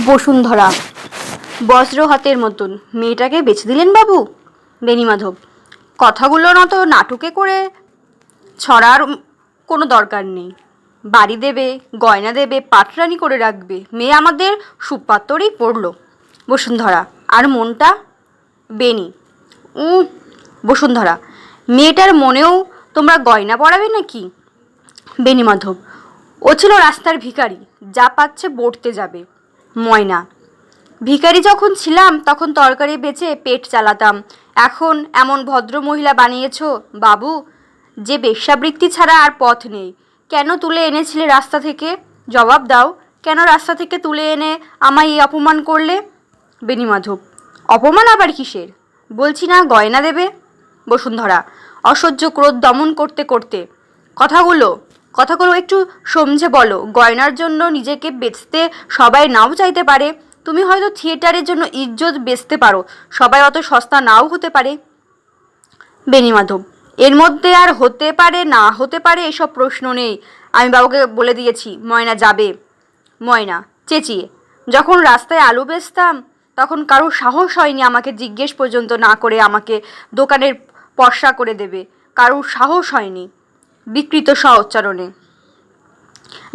বসুন্ধরা বজ্র হাতের মতন মেয়েটাকে বেছে দিলেন বাবু। বেণীমাধব কথাগুলো না তো নাটকে করে ছড়ার কোনো দরকার নেই। বাড়ি দেবে, গয়না দেবে, পাটরানি করে রাখবে, মেয়ে আমাদের সুপাত্তরেই পড়ল। বসুন্ধরা আর মনটা? বেনি বসুন্ধরা মেয়েটার মনেও তোমরা গয়না পরাবে নাকি? বেণীমাধব ও ছিল রাস্তার ভিখারি, যা পাচ্ছে বর্তে যাবে। ময়না ভিখারি যখন ছিলাম তখন তরকারি বেচে পেট চালাতাম, এখন এমন ভদ্র মহিলা বানিয়েছ বাবু যে বেশ্যাবৃত্তি ছাড়া আর পথ নেই। কেন তুলে এনেছিলে রাস্তা থেকে? জবাব দাও, কেন রাস্তা থেকে তুলে এনে আমায় এই অপমান করলে? বেণীমাধব অপমান আবার কিসের? বলছি না গয়না দেবে। বসুন্ধরা অসহ্য ক্রোধ দমন করতে করতে কথাগুলো একটু সমঝে বলো। গয়নার জন্য নিজেকে বেচতে সবাই নাও চাইতে পারে। তুমি হয়তো থিয়েটারের জন্য ইজ্জত বেচতে পারো, সবাই অত সস্তা নাও হতে পারে। বেণীমাধব এর মধ্যে আর হতে পারে না হতে পারে এসব প্রশ্ন নেই। আমি বাবুকে বলে দিয়েছি ময়না যাবে। ময়না চেঁচিয়ে যখন রাস্তায় আলু বেচতাম তখন কারোর সাহস হয়নি আমাকে জিজ্ঞেস পর্যন্ত না করে আমাকে দোকানের পর্সা করে দেবে। কারোর সাহস হয়নি। বিকৃত স্ব উচ্চারণে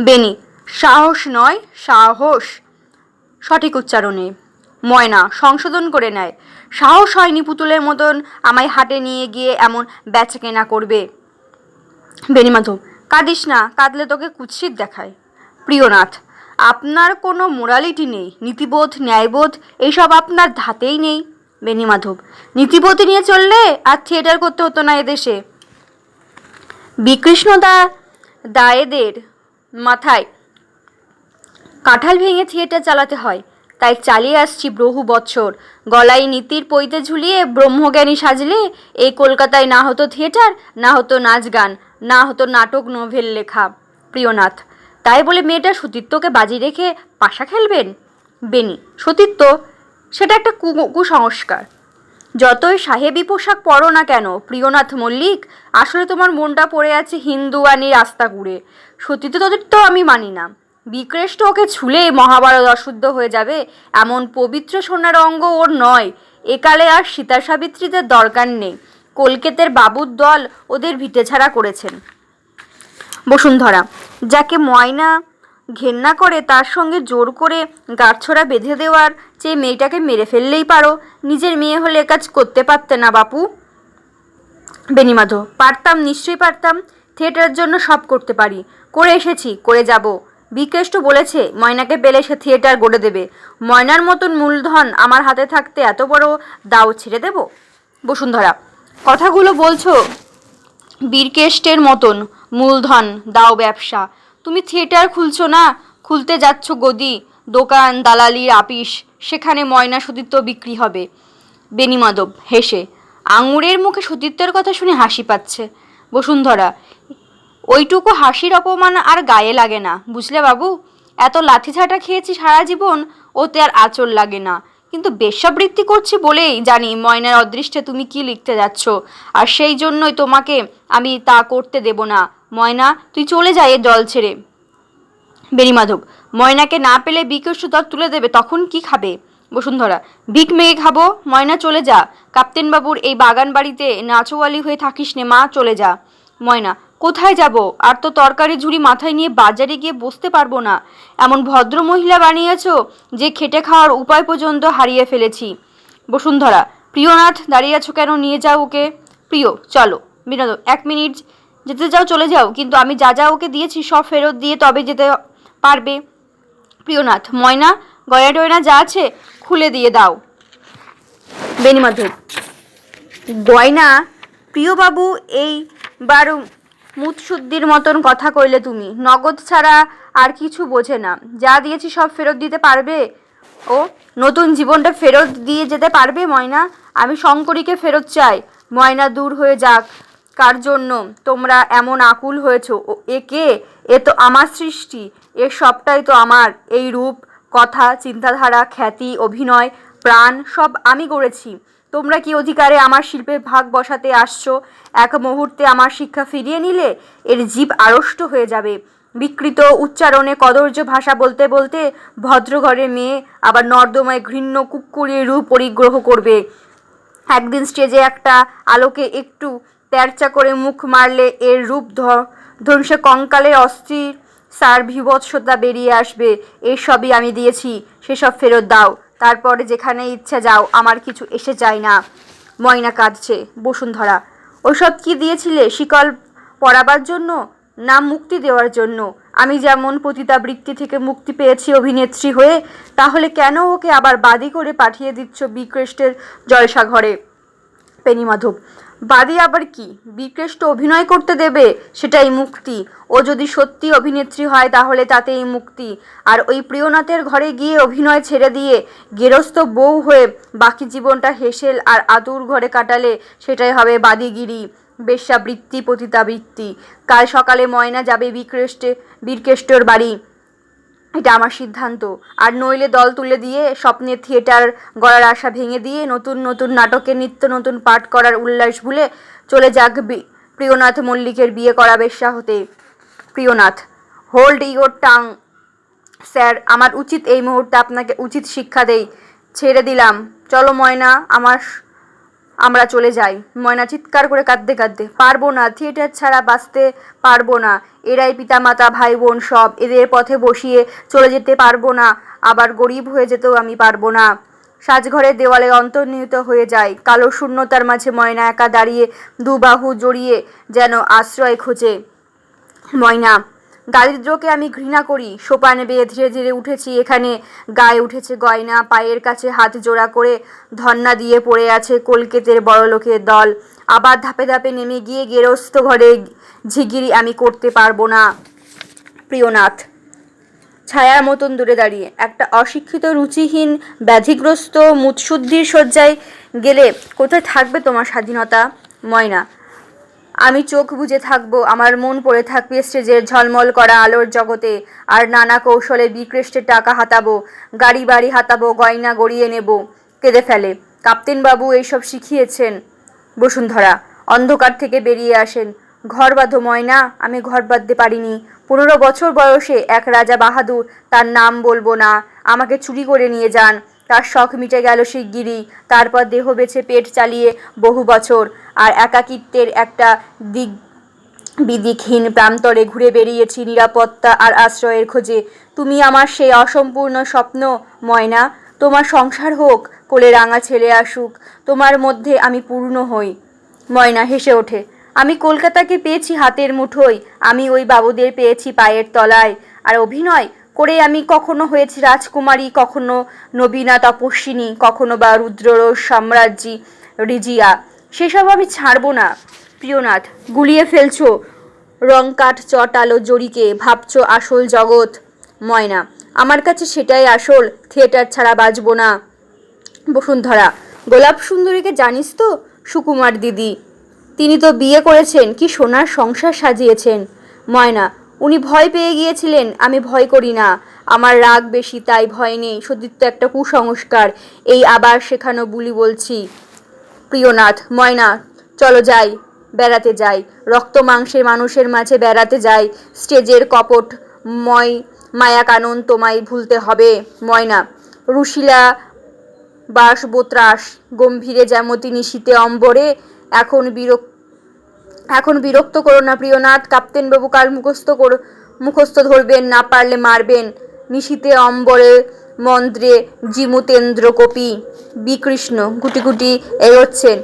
বেনি সাহস নয় সাহস, সঠিক উচ্চারণে। ময়না সংশোধন করে নেয়, সাহস হয়নি পুতুলের মতন আমায় হাটে নিয়ে গিয়ে এমন বেচাকেনা করবে। বেণীমাধব কাঁদিস না, কাঁদলে তোকে কুৎসিত দেখায়। প্রিয়নাথ আপনার কোনো মোরালিটি নেই, নীতিবোধ ন্যায়বোধ এইসব আপনার ধাতেই নেই। বেণীমাধব নীতিবোধ নিয়ে চললে আর থিয়েটার করতে হতো না এদেশে। বিকৃষ্ণদা দায়েদের মাথায় কাঁঠাল ভেঙে থিয়েটার চালাতে হয়, তাই চালিয়ে আসছি বহু বৎসর। গলায় নীতির পইতে ঝুলিয়ে ব্রহ্মজ্ঞানী সাজলে এই কলকাতায় না হতো থিয়েটার, না হতো নাচ গান, না হতো নাটক নোভেল লেখা। প্রিয়নাথ তাই বলে মেয়েটা সতীত্বকে বাজি রেখে পাশা খেলবেন? বেনি সতীত্ব সেটা একটা কুসংস্কার। যতই সাহেবী পোশাক পরো না কেন প্রিয়নাথ মল্লিক, আসলে তোমার মনটা পড়ে আছে হিন্দুয়ানি রাস্তা ঘুরে। সতীত্ব তো আমি মানি না। বিক্রেষ্ট ওকে ছুলে মহাভারত অশুদ্ধ হয়ে যাবে এমন পবিত্র সোনার অঙ্গ ওর নয়। একালে আর সীতা সাবিত্রীদের দরকার নেই। কলকাতার বাবুর দল ওদের ভিটেছাড়া করেছেন। বসুন্ধরা যাকে ময়না ঘেন্না করে তার সঙ্গে জোর করে গাঁটছড়া বেঁধে দেওয়ার চেয়ে মেয়েটাকে মেরে ফেললেই পারো। নিজের মেয়ে হলে কাজ করতে পারতে না বাপু? বেণীমাধব পারতাম, নিশ্চয়ই পারতাম। থিয়েটারের জন্য সব করতে পারি, করে এসেছি, করে যাব। বিকেষ্ট বলেছে ময়নাকে পেলে সে থিয়েটার গড়ে দেবে। ময়নার মতন মূলধন আমার হাতে থাকতে এত বড় দাও ছেড়ে দেব? বসুন্ধরা কথাগুলো বলছো বীরকেষ্টের মতন মূলধন দাও ব্যবসা। তুমি থিয়েটার খুলছো না, খুলতে যাচ্ছ গদি, দোকান, দালালির আপিস, সেখানে ময়না সতীত্ব বিক্রি হবে। বেণীমাধব হেসে আঙুরের মুখে সতীত্বের কথা শুনে হাসি পাচ্ছে। বসুন্ধরা ওইটুকু হাসির অপমান আর গায়ে লাগে না, বুঝলে বাবু? এত লাঠিঝাঁটা খেয়েছি সারা জীবন, ওতে আর আঁচল লাগে না। কিন্তু বেশ্যাবৃত্তি করছি বলেই জানি ময়নার অদৃষ্টে তুমি কি লিখতে যাচ্ছ, আর সেই জন্যই তোমাকে আমি তা করতে দেব না। ময়না তুই চলে যা এ জল ছেড়ে। বেণীমাধব ময়নাকে না পেলে বিকৃষ্ট দর তুলে দেবে, তখন কি খাবে? বসুন্ধরা ভিক মেয়ে খাবো। ময়না চলে যা, কাপ্তেনবাবুর এই বাগান বাড়িতে নাচোয়ালি হয়ে থাকিস নে মা, চলে যা। ময়না কোথায় যাব? আর তো তরকারি ঝুড়ি মাথায় নিয়ে বাজারে গিয়ে বসতে পারবো না। এমন ভদ্র মহিলা বানিয়েছ যে খেটে খাওয়ার উপায় পর্যন্ত হারিয়ে ফেলেছি। বসুন্ধরা প্রিয়নাথ দাঁড়িয়ে আছো কেন? নিয়ে যাও ওকে। প্রিয় চলো। বিনোদ 1 মিনিট, যেতে যাও চলে যাও, কিন্তু আমি যা যা ওকে দিয়েছি সব ফেরত দিয়ে তবে যেতে পারবে। প্রিয়নাথ ময়না গয়না টয়না যা আছে খুলে দিয়ে দাও। বেণীমাধব গয়না? প্রিয়বাবু এইবার মুৎসুদ্দির মতন কথা কইলে তুমি। নগদ ছাড়া আর কিছু বোঝে না। যা দিয়েছি সব ফেরত দিতে পারবে ও? নতুন জীবনটা ফেরত দিয়ে যেতে পারবে ময়না? আমি শঙ্করীকে ফেরত চাই। ময়না দূর হয়ে যাক। কার জন্য তোমরা এমন আকুল হয়েছ? এ কে? এ তো আমার সৃষ্টি, এর সবটাই তো আমার। এই রূপ, কথা, চিন্তাধারা, খ্যাতি, অভিনয়, প্রাণ সব আমি গড়েছি। তোমরা কি অধিকারে আমার শিল্পে ভাগ বসাতে আসছো? এক মুহূর্তে আমার শিক্ষা ফিরিয়ে নিলে এর জীব আড়ষ্ট হয়ে যাবে। বিকৃত উচ্চারণে কদর্য ভাষা বলতে বলতে ভদ্রঘরের মেয়ে আবার নর্দমায় ঘৃণ্য কুক্কুরের রূপ পরিগ্রহ করবে। একদিন স্টেজে একটা আলোকে একটু তেরচা করে মুখ মারলে এর রূপ ধ্বংসে কঙ্কালের অস্থির সার বিভৎসতা বেরিয়ে আসবে। এসবই আমি দিয়েছি, সেসব ফেরত দাও, তারপরে যেখানে ইচ্ছা যাও, আমার কিছু এসে যায় না। ময়না কাঁদছে। বসুন্ধরা: ওসব কি দিয়েছিলে? শিকল পরাবার জন্য না মুক্তি দেওয়ার জন্য? আমি যেমন পতিতাবৃত্তি থেকে মুক্তি পেয়েছি অভিনেত্রী হয়ে, তাহলে কেন ওকে আবার বাদী করে পাঠিয়ে দিচ্ছ বিক্রেষ্টের জলসাঘরে? পেনিমাধব: বাদী আবার কি? বিক্রেষ্ট অভিনয় করতে দেবে, সেটাই মুক্তি। ও যদি সত্যি অভিনেত্রী হয় তাহলে তাতেই মুক্তি। আর ওই প্রিয়নাথের ঘরে গিয়ে অভিনয় ছেড়ে দিয়ে গেরস্থ বউ হয়ে বাকি জীবনটা হেসেল আর আতুর ঘরে কাটালে সেটাই হবে বাদীগিরি, বেশ্যাবৃত্তি, পতিতাবৃত্তি। কাল সকালে ময়না যাবে বীরকেষ্টর বাড়ি, এটা আমার সিদ্ধান্ত। আর নইলে দল তুলে দিয়ে স্বপ্নের থিয়েটার গড়ার আশা ভেঙে দিয়ে নতুন নতুন নাটকে নিত্য নতুন পাঠ করার উল্লাস ভুলে চলে যাক প্রিয়নাথ মল্লিকের বিয়ে করা বেশ্যা হতে। Priyanath: hold your tongue sir, আমার উচিত এই মুহূর্তে আপনাকে উচিত শিক্ষা দেই। ছেড়ে দিলাম, চলো ময়না, আমরা চলে যাই। ময়না চিৎকার করে কাঁদতে কাঁদতে: পারবো না, থিয়েটার ছাড়া বাঁচতে পারবো না। এরাই পিতামাতা, ভাই বোন সব, এদের পথে বসিয়ে চলে যেতে পারবো না, আবার গরিব হয়ে যেতেও আমি পারবো না। সাজঘরের দেওয়ালে অন্তর্নিহিত হয়ে যায়। কালো শূন্যতার মাঝে ময়না একা দাঁড়িয়ে, দুবাহু জড়িয়ে যেন আশ্রয় খোঁজে। ময়না: দারিদ্র্যকে আমি ঘৃণা করি। সোপানে বেয়ে ধীরে ধীরে উঠেছি এখানে, গায়ে উঠেছে গয়না, পায়ের কাছে হাত জোড়া করে ধন্না দিয়ে পড়ে আছে কলকেতের বড়লোকের দল। আবার ধাপে ধাপে নেমে গিয়ে গেরস্থ ঘরে ঝিগিরি আমি করতে পারবো না। প্রিয়নাথ ছায়ার মতন দূরে দাঁড়িয়ে: একটা অশিক্ষিত, রুচিহীন, ব্যাধিগ্রস্ত মুৎসুদ্ধির শয্যায় গেলে কোথায় থাকবে তোমার স্বাধীনতা? ময়না: আমি চোখ বুজে থাকবো, আমার মন পড়ে থাকবে স্টেজের ঝলমল করা আলোর জগতে, আর নানা কৌশলে বিক্রেষ্টের টাকা হাতাবো, গাড়ি বাড়ি হাতাবো, গয়না গড়িয়ে নেব। কেঁদে ফেলে: কাপ্তেনবাবু এইসব শিখিয়েছেন? বসুন্ধরা অন্ধকার থেকে বেরিয়ে আসেন: ঘর বাঁধো ময়না। আমি ঘর বাঁধতে পারিনি। 15 বছর বয়সে এক রাজা বাহাদুর, তার নাম বলবো না, আমাকে চুরি করে নিয়ে যান। তার শখ মিটে গেল শিগগিরই। তারপর দেহ বেছে পেট চালিয়ে বহু বছর আর একাকিত্বের একটা বিদিকহীন প্রান্তরে ঘুরে বেরিয়েছি নিরাপত্তা আর আশ্রয়ের খোঁজে। তুমি আমার সেই অসম্পূর্ণ স্বপ্ন ময়না। তোমার সংসার হোক, কোলে রাঙা ছেলে আসুক, তোমার মধ্যে আমি পূর্ণ হই। ময়না হেসে ওঠে: আমি কলকাতাকে পেয়েছি হাতের মুঠোয়, আমি ওই বাবুদের পেয়েছি পায়ের তলায়। আর অভিনয় করে আমি কখনো হয়েছি রাজকুমারী, কখনো নবীনা তপস্বিনী, কখনো বা রুদ্ররোষ সাম্রাজ্যী রিজিয়া। সেসব আমি ছাড়বো না। প্রিয়নাথ: গুলিয়ে ফেলছো রংকাঠ চট আলো জড়িকে, ভাবছো আসল জগৎ। ময়না: আমার কাছে সেটাই আসল, থিয়েটার ছাড়া বাঁচবো না। বসুন্ধরা: গোলাপ সুন্দরীকে জানিস তো? সুকুমার দিদি, তিনি তো বিয়ে করেছেন, কি সোনার সংসার সাজিয়েছেন। ময়না: উনি ভয় পেয়ে গিয়েছিলেন, আমি ভয় করি না। আমার রাগ বেশি, তাই ভয় নেই। সতীত্ব একটা কুসংস্কার, এই আবার শেখানো বুলি বলছি। প্রিয়নাথ: ময়না চলো যাই, বেড়াতে যাই, রক্ত মাংসের মানুষের মাঝে বেড়াতে যাই। স্টেজের কপট মায়া কানন তোমায় ভুলতে হবে। ময়না: রুশিলা বাসবোত্রাস গম্ভীরে যেমতি নিশীতে অম্বরে। এখন বিরক্ত করো না প্রিয়নাথ। কাপ্তেনবাবু কাল মুখস্থ ধরবেন, না পারলে মারবেন। নিশীতে অম্বরে মন্দ্রে জিমুতেন্দ্র কপি। বিকৃষ্ণ গুটি গুটি এগোচ্ছেন।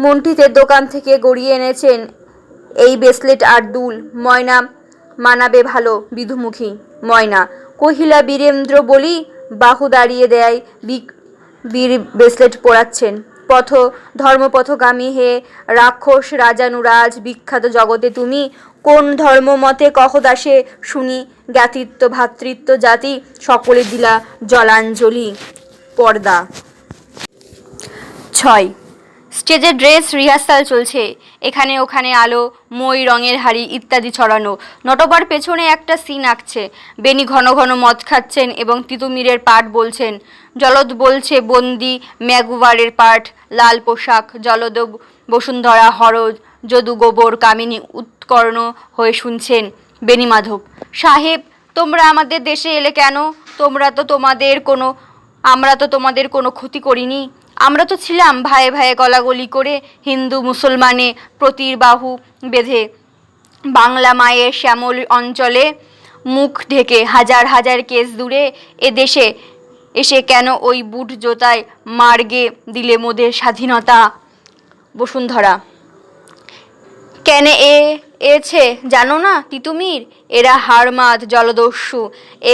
মন্টিতের দোকান থেকে গড়িয়ে এনেছেন এই ব্রেসলেট আর দুল। ময়না: মানাবে ভালো বিধুমুখী। ময়না: কহিলা বীরেন্দ্র বলি, বাহু দাঁড়িয়ে দেয়, বীর ব্রেসলেট পরাচ্ছেন। ধর্মপথগামী হে রাক্ষস রাজানুরাজ, বিখ্যাত জগতে তুমি কোন ধর্মমতে কহ দাসে শুনি। জ্ঞাতিত্ব ভ্রাতৃত্ব জাতি সকলে দিলা জলাঞ্জলি। পর্দা 6। স্টেজে ড্রেস রিহার্সাল চলছে। এখানে ওখানে আলো, মই, রঙের হাড়ি ইত্যাদি ছড়ানো। নটবর পেছনে একটা সিন আঁকছে। বেনি ঘন ঘন মদ খাচ্ছেন এবং তিতুমিরের পাঠ বলছেন। জলদ বলছে বন্দি ম্যাগুভারের পাঠ। লাল পোশাক, জলদ বসুন্ধরা, হরজ, যদু, গোবর, কামিনী উৎকর্ণ হয়ে শুনছেন। বেনিমাধব: সাহেব, তোমরা আমাদের দেশে এলে কেন? আমরা তো তোমাদের কোনো ক্ষতি করিনি। আমরা তো ছিলাম ভাইয়ে ভাইয়ে গলাগলি করে, হিন্দু মুসলমানে প্রতিবাহু বেঁধে বাংলা মায়ের শ্যামল অঞ্চলে মুখ ঢেকে হাজার হাজার কেস দূরে এ দেশে এসে কেন ওই বুট জোতায় মার্গে দিলে মোদের স্বাধীনতা? বসুন্ধরা: কেন এছে জানো না তিতুমির? এরা হাড়মাদ জলদস্যু,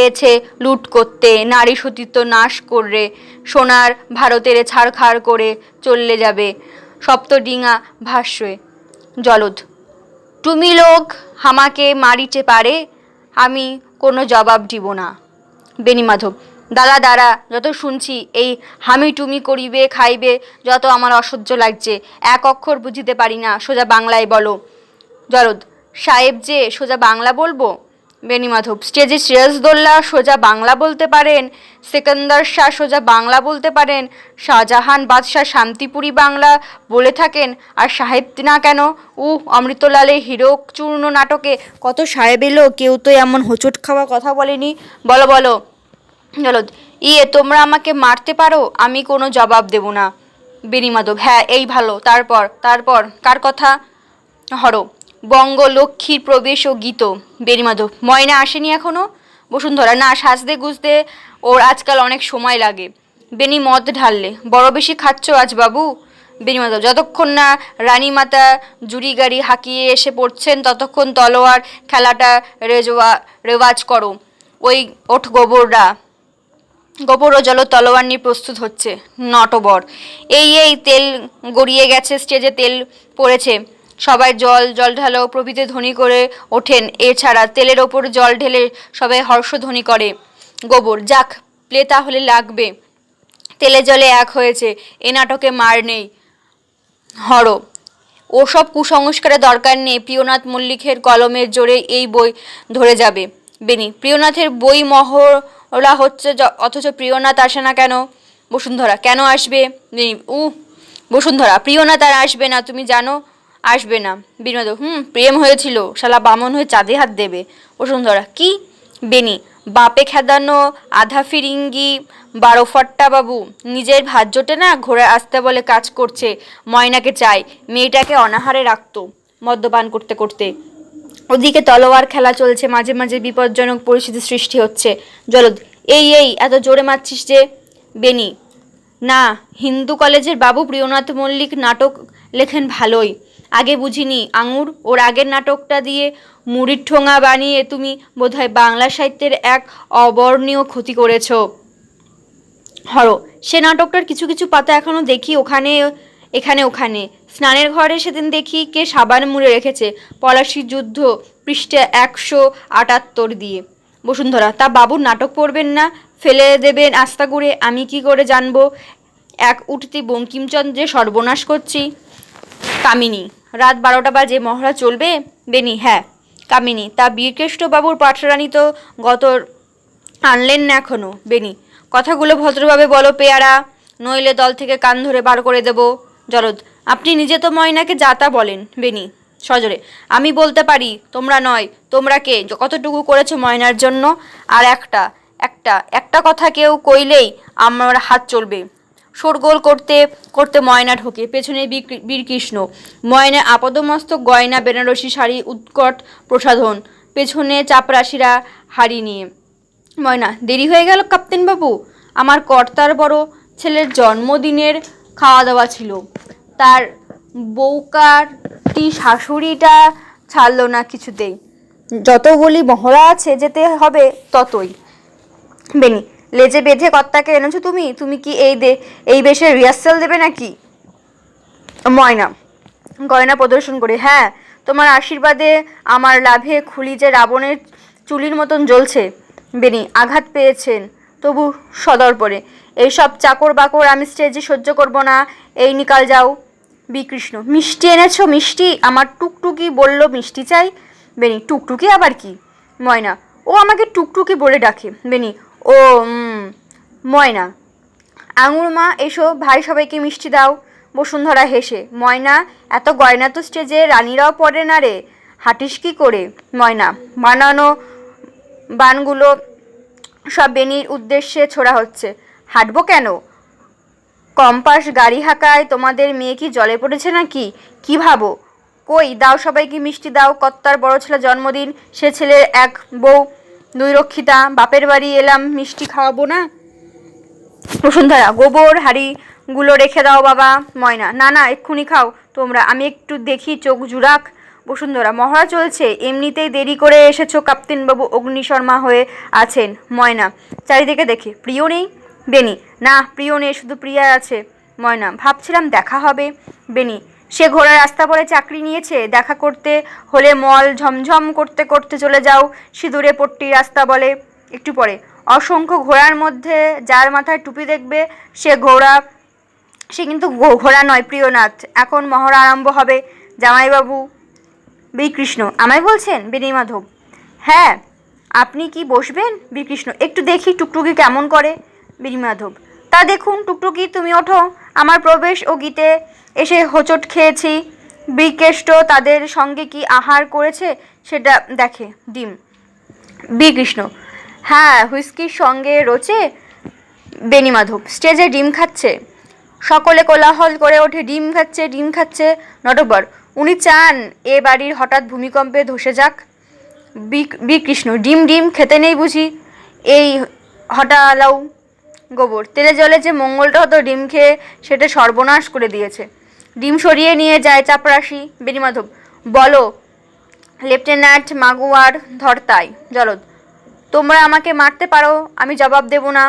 এছে লুট করতে, নারী সতীত্ব নাশ করে সোনার ভারতের ছাড়খাড় করে চললে যাবে সপ্তডিঙা ভাষ্যে। জলদ: তুমি লোক হামাকে মারিতে পারে, আমি কোনো জবাব দিব না। বেণীমাধব: দাদা দাঁড়া, যত শুনছি এই হামি টুমি করিবে খাইবে যত আমার অসহ্য লাগছে। এক অক্ষর বুঝিতে পারি না, সোজা বাংলায় বলো। জলদ: সাহেব যে সোজা বাংলা বলবো? বেণীমাধব: স্টেজে সিরাজদৌল্লা সোজা বাংলা বলতে পারেন, সেকেন্দার শাহ সোজা বাংলা বলতে পারেন, শাহজাহান বাদশাহ শান্তিপুরি বাংলা বলে থাকেন, আর সাহেব না কেন? অমৃতলালের হীরক চূর্ণ নাটকে কত সাহেব এলো, কেউ তো এমন হোঁচট খাওয়া কথা বলেনি। বলো বলো। জলদ: তোমরা আমাকে মারতে পারো, আমি কোনো জবাব দেব না। বেণীমাধব: হ্যাঁ, এই ভালো। তারপর তারপর কার কথা? হর: বঙ্গলক্ষ্মীর প্রবেশ ও গীত। বেণীমাধব: ময়না আসেনি এখনো? বসুন্ধরা: না, সাজতে গুজতে ওর আজকাল অনেক সময় লাগে। বেণী মদ ঢাললে: বড় বেশি খাচ্ছ আজ বাবু? বেণীমাধব: যতক্ষণ না রানীমাতা জুড়ি গাড়ি হাঁকিয়ে এসে পড়ছেন ততক্ষণ তলোয়ার খেলাটা রেওয়াজ করো। ওঠ গোবর ও জল তলোয়ার নিয়ে প্রস্তুত হচ্ছে নটবর। এই তেল গড়িয়ে গেছে, স্টেজে তেল পড়েছে, সবাই জল জল ঢালো প্রভৃতি ধ্বনি করে ওঠেন। এছাড়া তেলের ওপর জল ঢেলে সবাই হর্ষধ্বনি করে। গোবর: যাক, প্লে তাহলে লাগবে। তেলে জলে এক হয়েছে, এ নাটকে মার নেই। হর: ওসব কুসংস্কারের দরকার নেই, প্রিয়নাথ মল্লিকের কলমের জোরে এই বই ধরে যাবে। বেণী: প্রিয়নাথের বই মহড়া হচ্ছে অথচ প্রিয়নাথ আসে না কেন? বসুন্ধরা: কেন আসবে? বসুন্ধরা: প্রিয়নাথ আর আসবে না, তুমি জানো আসবে না। বেণীমাধব: প্রেম হয়েছিল, শালা বামন হয়ে চাঁদে হাত দেবে। বসুন্ধরা: কি? বেণী: বাপে খেদানো আধা ফিরিঙ্গি বারোফাট্টা বাবু, নিজের ভাত জোটে না, ঘোড়া আসতে বলে কাজ করছে, ময়নাকে চাই, মেয়েটাকে অনাহারে রাখতো মদ্যপান করতে করতে। ওদিকে তলোয়ার খেলা চলছে, মাঝে মাঝে বিপজ্জনক পরিস্থিতি সৃষ্টি হচ্ছে। জলদ: এই এত জোরে মারছিস যে? বেণী: না, হিন্দু কলেজের বাবু প্রিয়নাথ মল্লিক নাটক লেখেন ভালোই। আগে বুঝিনি আঙুর, ওর আগের নাটকটা দিয়ে মুড়ির ঠোঙা বানিয়ে তুমি বোধহয় বাংলা সাহিত্যের এক অবর্ণীয় ক্ষতি করেছ। হর: সে নাটকটার কিছু কিছু পাতা এখনো দেখি ওখানে। স্নানের ঘরে সেদিন দেখি কে সাবান মুড়ে রেখেছে, পলাশী যুদ্ধ পৃষ্ঠা 178 দিয়ে। বসুন্ধরা: তা বাবুর নাটক পড়বেন না, ফেলে দেবেন আস্তা করে? আমি কি করে জানবো এক উঠতি বঙ্কিমচন্দ্রের সর্বনাশ করছি? কামিনী: রাত 12টা বাজে, মহড়া চলবে? বেণী: হ্যাঁ। কামিনী: তা বীরকেষ্টবাবুর পাঠরানী তো আনলেন না এখনো? বেণী: কথাগুলো ভদ্রভাবে বলো পেয়ারা, নইলে দল থেকে কান ধরে বার করে দেব। জলদ: আপনি নিজে তো ময়নাকে যাতা বলেন। বেণী সজোরে: আমি বলতে পারি, তোমরা নয়। তোমরা কে, কতটুকু করেছো ময়নার জন্য? আর একটা কথা কেউ কইলেই আমার হাত চলবে। শোরগোল করতে করতে ময়না ঢোকে, পেছনে বীরকৃষ্ণ। ময়না আপাদমস্তক গয়না, বেনারসি শাড়ি, উৎকট প্রসাধন, পেছনে চাপরাশিরা হাড়ি নিয়ে। ময়না: দেরি হয়ে গেল কাপ্তেন বাবু, আমার কর্তার বড় ছেলের জন্মদিনের খাওয়া দাওয়া ছিল, তার বউকারটি শাশুড়িটা ছাড়লো না কিছুতেই, যতগুলি মহড়া আছে যেতে হবে ততই। বেণী: লেজে বেঁধে কর্তাকে এনেছো তুমি কি এই বেশে রিহার্সাল দেবে নাকি? ময়না গয়না প্রদর্শন করে: হ্যাঁ, তোমার আশীর্বাদে আমার লাভে খুলি যে রাবণের চুলির মতন জ্বলছে। বেণী: আঘাত পেয়েছেন তবু সদর্পণে: এইসব চাকর বাকর আমি স্টেজে সহ্য করব না, এই নিকাল যাও। বিকৃষ্ণ: মিষ্টি এনেছো? মিষ্টি? আমার টুকটুকি বলল মিষ্টি চাই। বেণী: টুকটুকি আবার কি? ময়না: ও আমাকে টুকটুকি বলে ডাকে। বেণী: ও ময়না: আঙুর মা, এসো, ভাই সবাইকে মিষ্টি দাও। বসুন্ধরা হেসে: ময়না, এত গয়না তো স্টেজে রানীরাও পরে না রে, হাঁটিস কি করে? ময়না: বানগুলো সব বেনির উদ্দেশ্যে ছোড়া হচ্ছে। হাঁটবো কেন? কম্পাস গাড়ি হাঁকায় তোমাদের মেয়ে কি জলে পড়েছে নাকি? কি ভাবো? কই দাও সবাইকে মিষ্টি দাও, কর্তার বড় ছেলে জন্মদিন, সে ছেলের এক বউ, দুই রক্ষিতা, বাপের বাড়ি এলাম, মিষ্টি খাওয়াবো না? বসুন্ধরা, গোবর হাঁড়িগুলো রেখে দাও বাবা। ময়না, না না এক্ষুনি খাও তোমরা, আমি একটু দেখি চোখ জুড়াক। বসুন্ধরা, মহড়া চলছে, এমনিতেই দেরি করে এসেছো, কাপ্তেনবাবু অগ্নিশর্মা হয়ে আছেন। ময়না চারিদিকে দেখে, প্রিয় নেই? বেনি, না প্রিয় নেই, শুধু প্রিয়া আছে। ময়না, ভাবছিলাম দেখা হবে। বেনি, সে ঘোড়ার রাস্তা বলে চাকরি নিয়েছে, দেখা করতে হলে মল ঝমঝম করতে করতে চলে যাও, সিঁদুরে পট্টি রাস্তা বলে। একটু পরে, অসংখ্য ঘোড়ার মধ্যে যার মাথায় টুপি দেখবে সে কিন্তু ঘোড়া নয় প্রিয়নাথ, এখন মহড়া আরম্ভ হবে। জামাইবাবু। বীরকৃষ্ণ, আমায় বলছেন? বেণীমাধব, হ্যাঁ। আপনি কি বসবেন? বীরকৃষ্ণ, একটু দেখি টুকটুকি কেমন করে। বেণীমাধব, তা দেখুন টুকটুকি, তুমি ওঠো। আমার প্রবেশ ও গীতে এসে হোঁচট খেয়েছি। বীরকেষ্ট তাদের সঙ্গে কি আহার করেছে সেটা দেখে। ডিম। বীরকৃষ্ণ, হ্যাঁ, হুইস্কির সঙ্গে রোচে। বেণীমাধব, স্টেজে ডিম খাচ্ছে। সকলে কোলাহল করে ওঠে, ডিম খাচ্ছে, ডিম খাচ্ছে। নটবর, উনি চান এ বাড়ির হঠাৎ ভূমিকম্পে ধসে যাক। বীরকৃষ্ণ, ডিম ডিম খেতে নেই বুঝি? এই হটালাও। গোবর, তেলে জলে যে মঙ্গলটা হতো ডিম খেয়ে সেটা সর্বনাশ করে দিয়েছে। ডিম সরিয়ে নিয়ে যায় চাপরাশি। বেণীমাধব, বলো লেফটেন্যান্ট মাগুয়ার ধরতাই। জলদ, তোমরা আমাকে মারতে পারো, আমি জবাব দেব না।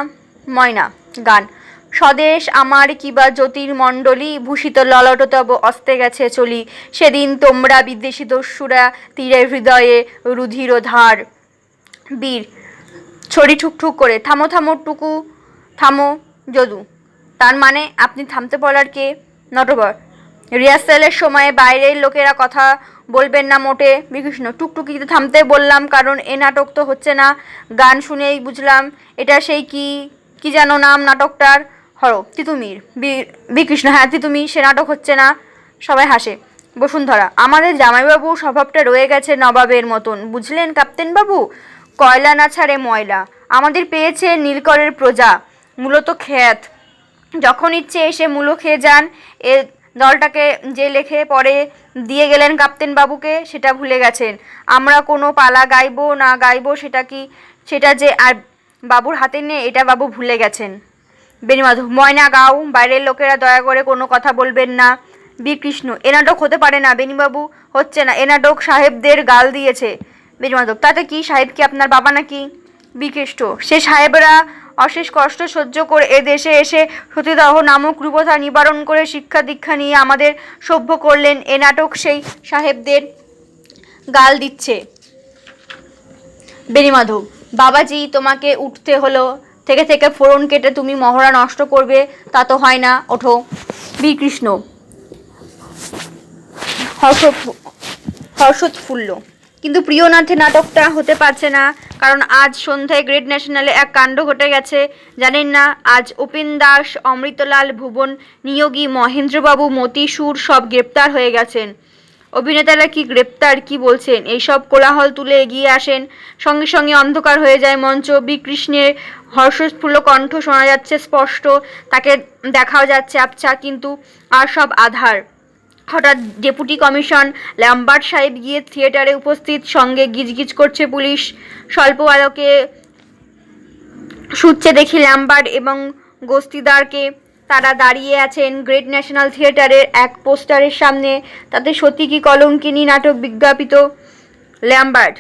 ময়না। গান। স্বদেশ আমার কিবা জ্যোতির্মণ্ডলী, ভূষিত ললটতব অস্তে গেছে চলি, সেদিন তোমরা বিদেশি দস্যুরা তীরে হৃদয়ে রুধির ধার। বীর ছড়ি ঠুকঠুক করে, থামো থামো টুকু, থামো। যদু, তার মানে আপনি থামতে বলার কে? নটবর, রিহার্সালের সময় বাইরের লোকেরা কথা বলবেন না মোটে। বিকৃষ্ণ, টুকটুকিতে থামতে বললাম কারণ এ নাটক তো হচ্ছে না, গান শুনেই বুঝলাম এটা সেই কি কি যেন নাম নাটকটার। হর, তিতুমির। বিকৃষ্ণ, হ্যাঁ তিতুমির, সে নাটক হচ্ছে না। সবাই হাসে। বসুন্ধরা, আমাদের জামাইবাবু স্বভাবটা রয়ে গেছে নবাবের মতন, বুঝলেন কাপ্তেনবাবু? কয়লা না ছাড়ে ময়লা। আমাদের পেয়েছে নীলকরের প্রজা, মূলত খ্যাত, যখন ইচ্ছে এসে মূলো খেয়ে যান। এ দলটাকে যে লেখে পরে দিয়ে গেলেন কাপ্তেনবাবুকে সেটা ভুলে গেছেন। আমরা কোনো পালা গাইবো না গাইবো সেটা যে আর বাবুর হাতে নেই, এটা বাবু ভুলে গেছেন। বেণীমাধব, ময়না গাও, বাইরের লোকেরা দয়া করে কোনো কথা বলবেন না। বীরকৃষ্ণ, এ নাটক হতে পারে না বেণীবাবু, হচ্ছে না, এ নাটক সাহেবদের গাল দিয়েছে। বেণীমাধব, তাতে কি? সাহেব কি আপনার বাবা নাকি? বীরকৃষ্ণ, সে সাহেবরা অশেষ কষ্ট সহ্য করে এ দেশে এসে সতীদাহ নামক রূপথা নিবারণ করে শিক্ষা দীক্ষা নিয়ে আমাদের সভ্য করলেন, এ নাটক সেই সাহেবদের গাল দিচ্ছে। বেণীমাধব, বাবাজি তোমাকে উঠতে হলো, থেকে থেকে ফোড়ন কেটে তুমি মহড়া নষ্ট করবে, তা তো হয় না, ওঠো। বীরকৃষ্ণ হর্ষোৎফুল্ল, কিন্তু প্রিয়নাথের নাটকটা হতে পারছে না, কারণ আজ সন্ধ্যায় গ্রেট ন্যাশনালে এক কাণ্ড ঘটে গেছে, জানেন না? আজ উপেন দাস, অমৃতলাল, ভুবন নিয়োগী, মহেন্দ্রবাবু, মতিসুর সব গ্রেপ্তার হয়ে গেছেন। অভিনেতারা কি গ্রেপ্তার? কি বলছেন? এইসব কোলাহল তুলে এগিয়ে আসেন, সঙ্গে সঙ্গে অন্ধকার হয়ে যায় মঞ্চ। বীরকৃষ্ণের হর্ষোৎফুল্ল কণ্ঠ শোনা যাচ্ছে স্পষ্ট, তাকে দেখাও যাচ্ছে আবছা, কিন্তু আর সব আধার। হঠাৎ ডেপুটি কমিশন ল্যাম্বার্ট সাহেব গিয়ে থিয়েটারে উপস্থিত, সঙ্গে গিজগিজ করছে পুলিশ। স্বল্প আলোকে শুচ্ছে দেখি ল্যাম্বার্ট এবং গোস্তিদারকে, তারা দাঁড়িয়ে আছেন গ্রেট ন্যাশনাল থিয়েটারের এক পোস্টারের সামনে, তাতে সতী কি কলঙ্কিনী নাটক বিজ্ঞাপিত। Lambert,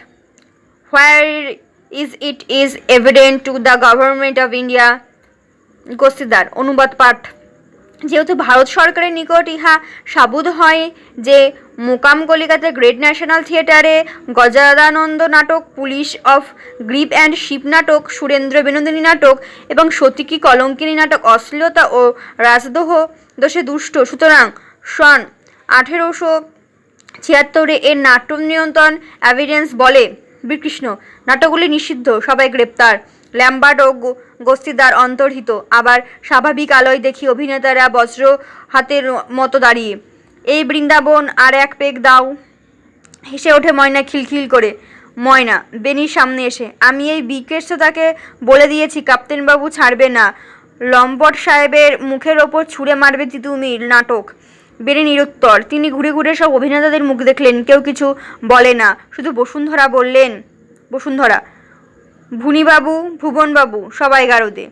where it is evident to the government of India. গোস্তিদার, অনুবাদ পাঠ। যেহেতু ভারত সরকারের নিকট ইহা সাবুদ হয় যে মোকাম কলিকাতা গ্রেট ন্যাশনাল থিয়েটারে গজাদানন্দ নাটক, পুলিশ অফ গ্রিপ অ্যান্ড শিপ নাটক, সুরেন্দ্র বিনোদিনী নাটক এবং সতীকি কলঙ্কিনী নাটক অশ্লীলতা ও রাজদোহ দোষে দুষ্ট, সুতরাং সন 1876 এর নাট্য নিয়ন্ত্রণ এভিডেন্স বলে। বীরকৃষ্ণ, নাটকগুলি নিষিদ্ধ, সবাই গ্রেপ্তার। ল্যাম্বার্ট ও গোস্তিদার অন্তর্হিত। আবার স্বাভাবিক আলোয় দেখি অভিনেতারা বজ্র হাতের মতো দাঁড়িয়ে। এই বৃন্দাবন, আর এক পেগ দাও। হেসে ওঠে ময়না খিলখিল করে। ময়না বেনির সামনে এসে, আমি এই বিকেষ্টতাকে বলে দিয়েছি ক্যাপ্টেনবাবু ছাড়বে না, লম্পট সাহেবের মুখের ওপর ছুঁড়ে মারবে তিতুমির নাটক। বেনি নিরুত্তর। তিনি ঘুরে ঘুরে সব অভিনেতাদের মুখ দেখলেন, কেউ কিছু বলে না, শুধু বসুন্ধরা বললেন, বসুন্ধরা, ভুনিবাবু, ভুবনবাবু, সবাই গারদে।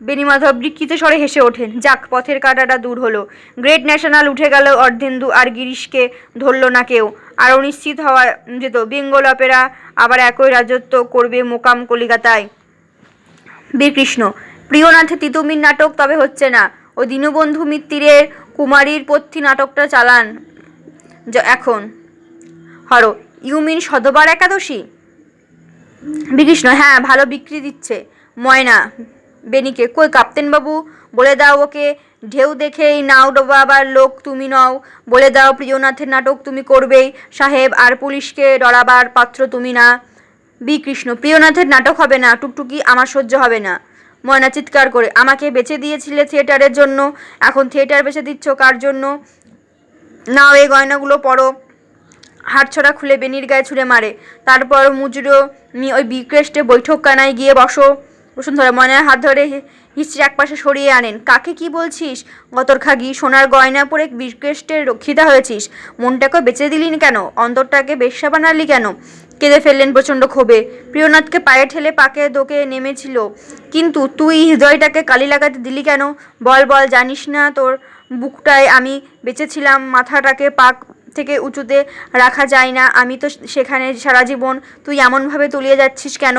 বেণীমাধব বিকৃত স্বরে হেসে ওঠেন। যাক, পথের কাঁটাটা দূর হলো। গ্রেট ন্যাশনাল উঠে গেল অর্ধেন্দু, আর গিরিশকে ধরল না কেউ। আরও নিশ্চিত হওয়া যেত বেঙ্গল অপেরা আবার একই রাজত্ব করবে মোকাম কলিকাতায়। বীরকৃষ্ণ, প্রিয়নাথের তিতুমির নাটক তবে হচ্ছে না, ও দীনবন্ধু মিত্তিরের কুমারীর পথ্যি নাটকটা চালান এখন। হর, ইউ মিন শতবার একাদশী? বীরকৃষ্ণ, হ্যাঁ, ভালো বিক্রি দিচ্ছে। ময়না বেনিকে, কই ক্যাপ্টেনবাবু, বলে দাও ওকে, ঢেউ দেখেই নাও ডোবাবার লোক তুমি নও। বলে দাও প্রিয়নাথের নাটক তুমি করবেই সাহেব, আর পুলিশকে ডরাবার পাত্র তুমি না। বীরকৃষ্ণ, প্রিয়নাথের নাটক হবে না টুকটুকি, আমার সহ্য হবে না। ময়না চিৎকার করে, আমাকে বেচে দিয়েছিলে থিয়েটারের জন্য, এখন থিয়েটার বেচে দিচ্ছ কার জন্য? নাও এই গয়নাগুলো পরো। হাতছড়া খুলে বেনির গায়ে ছুঁড়ে মারে। তারপর মুজরো নিয়ে ওই বিক্রেস্টে বৈঠকখানায় গিয়ে বসো। বসুন্ধরা ময়নার হাত ধরে হিস্ট্রি একপাশে সরিয়ে আনেন। কাকে কি বলছিস গতরখাগি? সোনার গয়না পরে বিক্রেস্টের রক্ষিতা হয়েছিস, মনটাকে বেঁচে দিলি কেন? অন্তরটাকে বেশ্যা বানালি কেন? কেঁদে ফেললেন প্রচণ্ড ক্ষোভে। প্রিয়নাথকে পায়ে ঠেলে পাকে দোকে নেমেছিল, কিন্তু তুই হৃদয়টাকে কালি লাগাতে দিলি কেন? বল বল, জানিস না তোর বুকটায় আমি বেঁচেছিলাম? মাথাটাকে পাক থেকে উঁচুতে রাখা যায় না? আমি তো সেখানে সারা জীবন, তুই এমনভাবে তলিয়ে যাচ্ছিস কেন?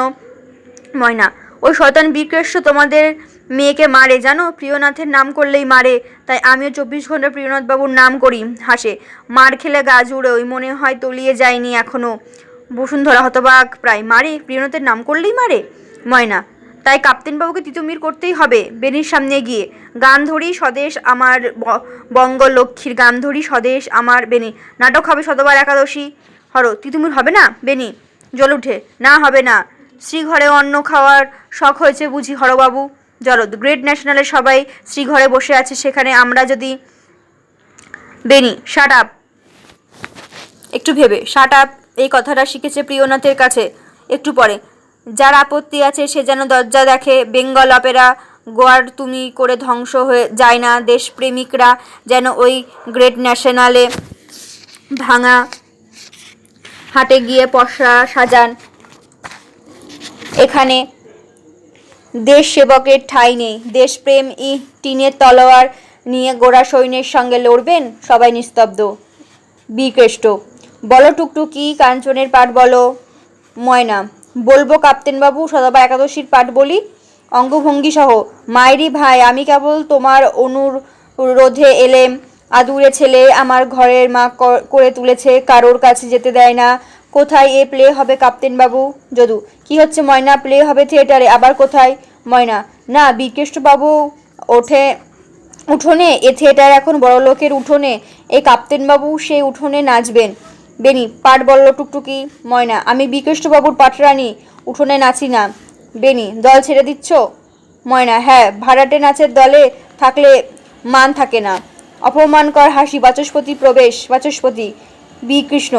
ময়না, ওই শয়তান বিক্রেষ্ট তোমাদের মেয়েকে মারে জানো, প্রিয়নাথের নাম করলেই মারে, তাই আমিও 24 ঘন্টা প্রিয়নাথবাবুর নাম করি। হাসে, মার খেলে গা জুড়ে ওই মনে হয় তলিয়ে যায়নি এখনো। বসুন্ধরা হতবাক প্রায়, মারে? প্রিয়নাথের নাম করলেই মারে? ময়না, তাই ক্যাপ্টেনবাবুকে তিতুমির করতেই হবে। বেনির সামনে গিয়ে, গান ধরি স্বদেশ আমার বঙ্গলক্ষ্মীর, গান ধরি স্বদেশ আমার। বেনি, নাটক হবে শতবার একাদশী। হর, তিতুমির হবে না? বেনি জল উঠে, না হবে না। শ্রীঘরে অন্ন খাওয়ার শখ হয়েছে বুঝি হরবাবু? জলদ, গ্রেট ন্যাশনালে সবাই শ্রীঘরে বসে আছে, সেখানে আমরা যদি। বেনি, শাট আপ। একটু ভেবে, শাট আপ এই কথাটা শিখেছে প্রিয়নাথের কাছে। একটু পরে, যার আপত্তি আছে সে যেন দরজা দেখে। বেঙ্গল অপেরা গোয়ার তুমি করে ধ্বংস হয়ে যায় না, দেশপ্রেমিকরা যেন ওই গ্রেট ন্যাশনালে ভাঙা হাটে গিয়ে পসরা সাজান। এখানে দেশ সেবকের ঠাঁই নেই। দেশপ্রেম টিনের তলোয়ার নিয়ে গোরা সৈন্যের সঙ্গে লড়বেন? সবাই নিস্তব্ধ। বিকেষ্ট, বলো টুকটুকি, কাঞ্চনের পাঠ বলো। ময়না, বলবো ক্যাপ্টেনবাবু, শতবার একাদশীর পাঠ বলি অঙ্গভঙ্গি সহ। মায়েরই ভাই, আমি কেবল তোমার অনুরোধে এলেম। আদুরে ছেলে আমার ঘরের মা করে তুলেছে, কারোর কাছে যেতে দেয় না। কোথায় এ প্লে হবে ক্যাপ্টেনবাবু? যদু, কি হচ্ছে ময়না? প্লে হবে থিয়েটারে, আবার কোথায়? ময়না, না, বিকেষ্টবাবু উঠোনে। এ থিয়েটার এখন বড়লোকের উঠোনে, এই ক্যাপ্টেনবাবু সেই উঠোনে নাচবেন। বেনি, পাঠ বলল টুকটুকি। ময়না, আমি বিকেষ্টবাবুর পাঠরানি, উঠোনে নাচি না। বেনি, দল ছেড়ে দিচ্ছ? ময়না, হ্যাঁ, ভাড়াটে নাচের দলে থাকলে মান থাকে না। অপমানকর হাসি। বাচস্পতি প্রবেশ। বাচস্পতি, বিকৃষ্ণ,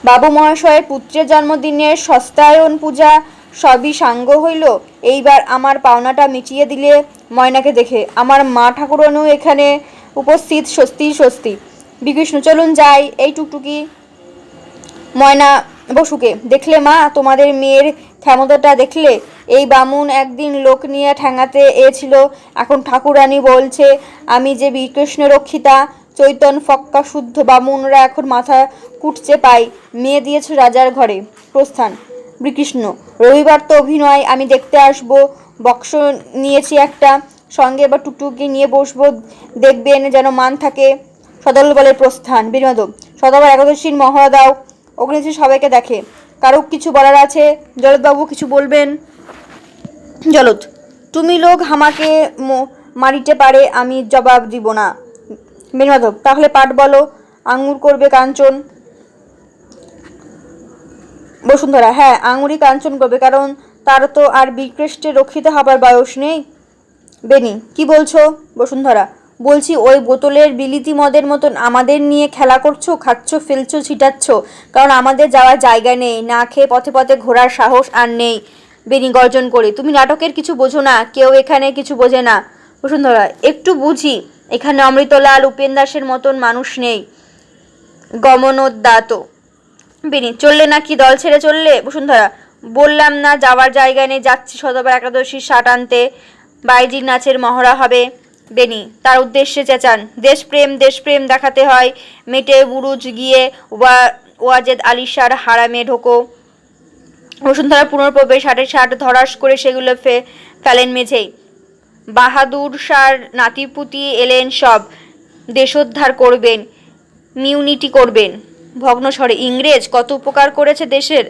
বাবু মহাশয়ের পুত্রের জন্মদিনের সস্তায়ন পূজা সবই সাঙ্গ হইল, এইবার আমার পাওনাটা মিটিয়ে দিলে। ময়নাকে দেখে, আমার মা ঠাকুরানও এখানে উপস্থিত, স্বস্তি স্বস্তি। বিকৃষ্ণ, চলুন যাই। এই টুকটুকি। ময়না বসুকে, দেখলে মা, তোমাদের মেয়ের ক্ষমতাটা দেখলে? এই বামুন একদিন লোক নিয়ে ঠ্যাঙাতে ছিল, এখন ঠাকুরানী বলছে আমি যে বিকৃষ্ণ রক্ষিতা। চৈতন ফক্কা শুদ্ধ বামুনরা এখন মাথা কুটছে পাই। মেয়ে দিয়েছ রাজার ঘরে। প্রস্থান। বিকৃষ্ণ, রবিবার তো অভিনয়, আমি দেখতে আসবো। বক্স নিয়েছি একটা, সঙ্গে এবার টুকটুকি নিয়ে বসবো, দেখবেন যেন মান থাকে। সদল বলে প্রস্থান। বিনোদ, শতবার একাদশীর মহড়া দাও, অগ্নিশী সবাইকে দেখে। কারো কিছু বলার আছে? জলদবাবু কিছু বলবেন? জলদ, তুমি লোক আমাকে মারিতে পারে, আমি জবাব দিব না। বেণুমাধব, তাহলে পাঠ বলো। আঙুর করবে কাঞ্চন। বসুন্ধরা, হ্যাঁ, আঙুরই কাঞ্চন করবে, কারণ তার তো আর বিক্রেষ্টে রক্ষিত হবার বয়স নেই। বেনি, কি বলছো? বসুন্ধরা, বলছি ওই বোতলের বিলিতি মদের মতন আমাদের নিয়ে খেলা করছো, খাচ্ছ, ফেলছো, ছিটাচ্ছ, কারণ আমাদের যাওয়ার জায়গা নেই, না খেয়ে পথে পথে ঘোরার সাহস আর নেই। বেনি গর্জন করে, তুমি নাটকের কিছু বোঝো না, কেউ এখানে কিছু বোঝে না। বসুন্ধরা, একটু বুঝি, এখানে অমৃতলাল উপেন দাসের মতন মানুষ নেই। গমনোদ্যাত। বেনি, চললে নাকি দল ছেড়ে চললে? বসুন্ধরা, বললাম না যাওয়ার জায়গা নেই, যাচ্ছি শতবার একাদশীর শাট আনতে, বাইজির নাচের মহড়া হবে। বেনি তার উদ্দেশ্যে চেঁচান, দেশপ্রেম দেশপ্রেম দেখাতে হয়, মেটে বুরুজ গিয়ে ওয়াজেদ আলিশার হারামে ঢোকো। বসুন্ধরা পুনর্প্রবেশ, হাটের শাট ধরাস করে সেগুলো ফেলেন মেঝেই। বাহাদুর শাহর নাতিপুতি এলেন সব, দেশোদ্ধার করবেন, মিউনিটি করবেন। ভগ্ন স্বরে, ইংরেজ কত উপকার করেছে দেশের।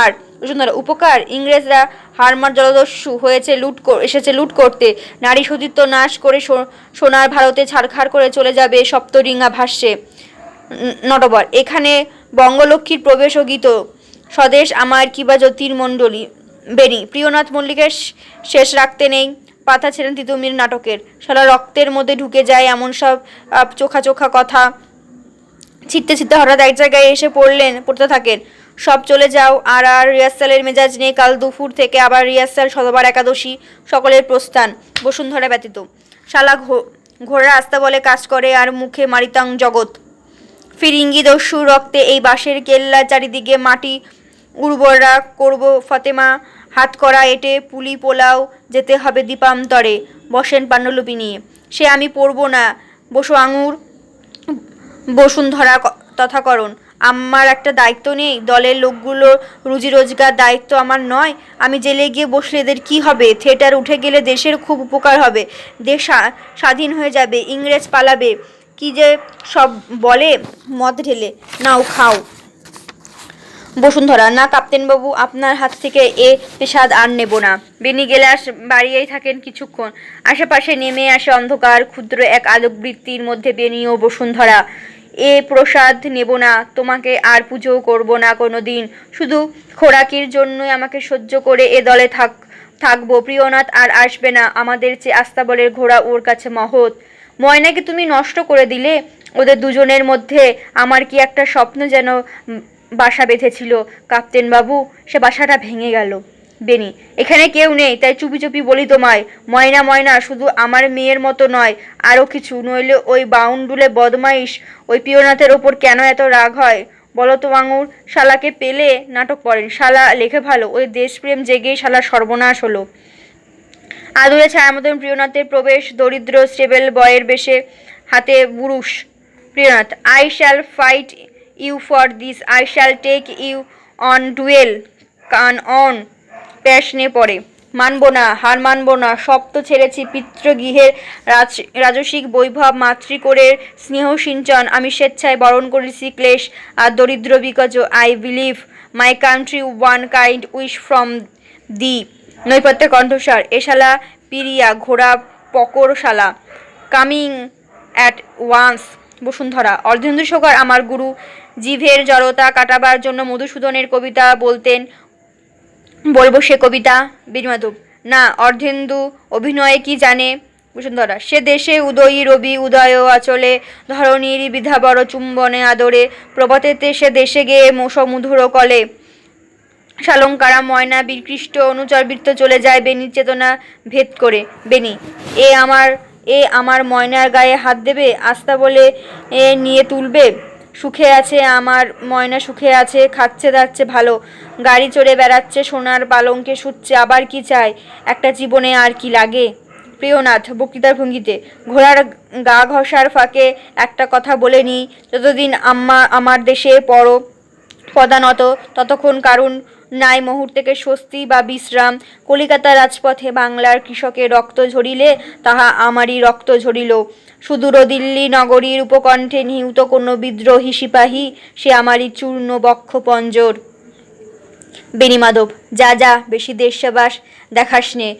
আর বসুন্ধরা, উপকার? ইংরেজরা হারমার জলদস্যু এসেছে লুট করতে, নারী সতীত্ব নাশ করে সোনার ভারতে ছাড়খাড় করে চলে যাবে সপ্তরিঙা ভাষ্যে। নটবর, এখানে বঙ্গলক্ষ্মীর প্রবেশ ও গীত, স্বদেশ আমার কিবা জ্যোতির্মণ্ডলী। বেনি, প্রিয়নাথ মল্লিকের শেষ রাখতে নেই, পাতা ছেড়েন তিতুমির নাটকের, সারা রক্তের মধ্যে ঢুকে যায় এমন সব চোখা চোখা কথা। ছিটতে ছিটতে হঠাৎ এক জায়গায় এসে পড়তে থাকেন। সব চলে যাও, আর রিহার্সালের মেজাজ নেই, কাল দুপুর থেকে আবার রিহার্সাল, শতবার একাদশী, সকলের প্রস্থান, বসুন্ধরা ব্যতীত। শালা ঘোড়া আস্তা বলে কাজ করে, আর মুখে মারিতাং জগৎ। ফিরিঙ্গি দস্যুর রক্তে এই বাঁশের কেল্লা, চারিদিকে মাটি উর্বরা করব ফতেমা, হাত করা এটে পুলি পোলাও, যেতে হবে দীপান্তরে। বসেন পাণ্ডুলিপি নিয়ে। সে আমি পড়ব না, বসো আঙুর। বসুন্ধরা তথাকরণ, আমার একটা দায়িত্ব নেই? দলের লোকগুলোর রুজি রোজগার দায়িত্ব আমার নয়? আমি জেলে গিয়ে বসলে এদের কি হবে? থিয়েটার উঠে গেলে দেশের খুব উপকার হবে, দেশ স্বাধীন হয়ে যাবে, ইংরেজ পালাবে, কি যে সব বলে। মদ ঢেলে নাও, খাও। বসুন্ধরা, না কাপ্তেনবাবু, আপনার হাত থেকে এ পেশাদ আর নেব না। বেনি গেলাস বাড়িয়েই থাকেন কিছুক্ষণ, আশেপাশে নেমে আসে অন্ধকার, ক্ষুদ্র এক আলোকবৃত্তির মধ্যে বেনি ও বসুন্ধরা। এ প্রসাদ নেব না, তোমাকে আর পুজোও করব না কোনো দিন, শুধু খোরাকির জন্যই আমাকে সহ্য করে এ দলে থাকবো। প্রিয়নাথ আর আসবে না, আমাদের চেয়ে আস্তাবলের ঘোড়া ওর কাছে মহৎ। ময়নাকে তুমি নষ্ট করে দিলে, ওদের দুজনের মধ্যে আমার কি একটা স্বপ্ন যেন বাসা বেঁধেছিল কাপ্তেন বাবু, সে বাসাটা ভেঙে গেল। বেনি, এখানে কেউ নেই, তাই চুপি চুপি বলি তোমায়, ময়না ময়না শুধু আমার মেয়ের মতো নয়, আরও কিছু, নইলে ওই বাউন্ডুলে বদমাইশ ওই প্রিয়নাথের ওপর কেন এত রাগ হয় বলো তো আঙুর? শালাকে পেলে নাটক করেন, শালা লেখে ভালো, ওই দেশপ্রেম জেগেই শালা সর্বনাশ হলো। আদুরে ছায়া মতন প্রিয়নাথের প্রবেশ, দরিদ্র স্টেবল বয়ের বেশে, হাতে বুরুষ। Priyanath, I shall fight you for this, I shall take you on duel, come on. প্যাশনে পড়ে, মানব না, হার মানব না, সব তো ছেড়েছি, পিতৃগৃহের রাজসিক বৈভব, মাতৃকোরের স্নেহ সিঞ্চন, আমি স্বেচ্ছায় বরণ করেছি ক্লেশ আর দরিদ্র because I believe my country one kind wish from the. নৈপথ্যের কণ্ঠস্বর, এ শালা পিরিয়া ঘোড়া পকর শালা, coming at once. Basundhara, Ardhendu Sarkar আমার গুরু, জিভের জড়তা কাটাবার জন্য মধুসূদনের কবিতা বলতেন, বলবো সে কবিতা? বীরমাধব, না, অর্ধেন্দু অভিনয়ে কি জানে? বসুন্ধরা, সে দেশে উদয়ী রবি উদয় আচলে, ধরণীর বিধাবর চুম্বনে আদরে, প্রভাতেতে সে দেশে গিয়ে সমুধুর কলে, শালঙ্কারা ময়না বিকৃষ্ট অনুচর বৃত্ত চলে যায় বেনির চেতনা ভেদ করে। বেনি, এ আমার ময়নার গায়ে হাত দেবে, আস্তা বলে নিয়ে তুলবে? সুখে আছে আমার ময়না, সুখে আছে, খাচ্ছে দাচ্ছে ভালো, গাড়ি চড়ে বেড়াচ্ছে, সোনার পালঙ্কে শুচ্ছে, আবার কি চাই? একটা জীবনে আর কি লাগে? প্রিয়নাথ বক্তৃতার ভঙ্গিতে, ঘোড়ার গা ঘষার ফাঁকে একটা কথা বলে নি, যতদিন আমার দেশে পদানত, ততক্ষণ কারণ নাই মুহূর্তেকে স্বস্তি বা বিশ্রাম। কলিকাতা রাজপথে বাংলার কৃষকের রক্ত ঝরিলে তাহা আমারই রক্ত ঝরিল, সুদূর দিল্লি নগরীর উপকণ্ঠে নিহিত কোনো বিদ্রোহী সিপাহী, সে আমারই চূর্ণ বক্ষ পঞ্জর। বেণীমাধব, যা যা, বেশি দেশবাস দেখাস নে,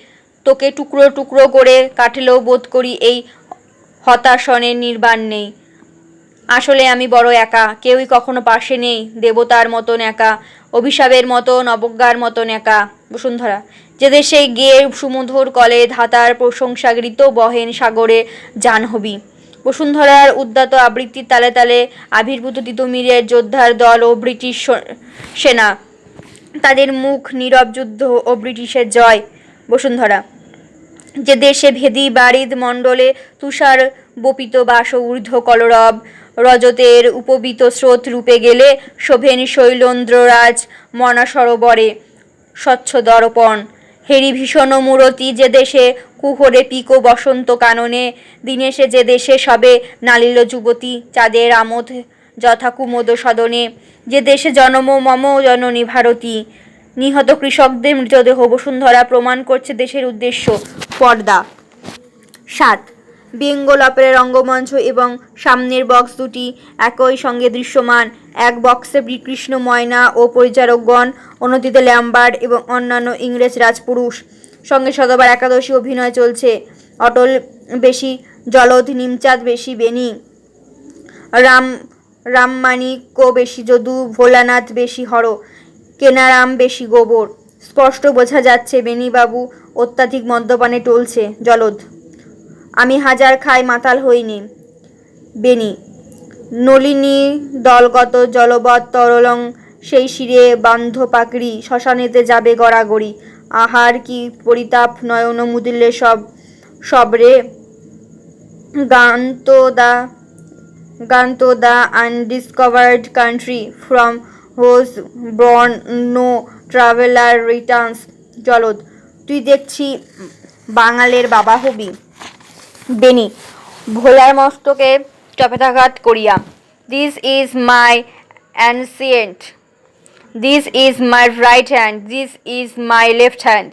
তোকে টুকরো টুকরো করে কাটলেও বোধ করি এই হতাশনের নির্বাণ নেই। আসলে আমি বড় একা, কেউই কখনো পাশে নেই, দেবতার মতন একা, অভিশাপের মতন, অবজ্ঞার মতন একা। বসুন্ধরা, যে দেশে গিয়ে সুমধুর কলে ধাতার প্রশংসাগৃত বহেন সাগরে জাহ্নবী। বসুন্ধরার উদ্যত আবৃত্তির তালে তালে আবির্ভূত তিতুমিরের যোদ্ধার দল ও ব্রিটিশ সেনা, তাদের মুখ নীরব যুদ্ধ ও ব্রিটিশের জয়। বসুন্ধরা। যে দেশে ভেদি বারিদ মণ্ডলে তুষার বপিত বাস ঊর্ধ্ব কলরব রজতের উপবিত স্রোত রূপে গেলে শোভেন শৈলেন্দ্ররাজ মনা সরোবরে স্বচ্ছ দর্পণ হেরি ভীষণ মূরতি। যে দেশে কুহরে পিকো বসন্ত কাননে দিনেশে যে দেশে সবে নালিল যুবতী চাঁদের আমোদ যথা কুমোদ সদনে। যে দেশে জনম মম জননী ভারতী নিহত কৃষকদের মৃতদেহ। বসুন্ধরা প্রমাণ করছে দেশের উদ্দেশ্য। পর্দা 7। বেঙ্গল অপেরা রঙ্গমঞ্চ এবং সামনের বক্স দুটি একই সঙ্গে দৃশ্যমান। এক বক্সে কৃষ্ণ ময়না ও পরিচারকগণ, অন্যটিতে ল্যাম্বার্ট এবং অন্যান্য ইংরেজ রাজপুরুষ। সঙ্গে শতবার একাদশী অভিনয় চলছে। অটল বেশি জলধ, নিমচাঁদ বেশি বেনি, রামমাণিক্য বেশি যদু, ভোলানাথ বেশি হর, কেনারাম বেশি গোবর। স্পষ্ট বোঝা যাচ্ছে বেনিবাবু অত্যাধিক মদ্যপানে টলছে। জলধ: আমি হাজার খাই মাতাল হইনি। বেনি: নলিনী দলগত জলবৎ তরলং, সেই শিরে বান্ধ পাকড়ি, শ্মশানেতে যাবে গড়াগড়ি। আহার কি পরিতাপ নয়ন মুদিলে সবরে। Gone to the undiscovered country from whose bourn no traveller returns. Jaladh: তুই দেখছি বাঙালের বাবা হবি। বেনি ভোলার মস্তকে চপেটাঘাত করিয়া: this is my ancient, this is my right hand, this is my left hand.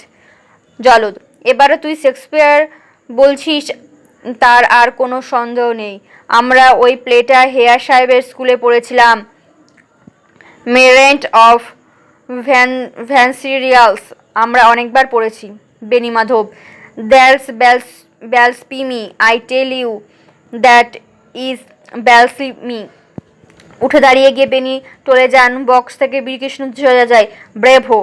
Jaladh: এবারে তুই শেক্সপিয়ার বলছিস, তার আর কোনো সন্দেহ নেই। আমরা ওই প্লেটা হেয়ার সাহেবের স্কুলে পড়েছিলাম। মেরেন্ট অফ ভ্যান্সিরিয়ালস আমরা অনেকবার পড়েছি। Benimadhab: that's blasphemy, I tell you that is blasphemy. উঠে দাঁড়িয়ে গিয়ে বেনি টলে যান। বক্স থেকে বীরকৃষ্ণ সোজা যায়। ব্রেভো।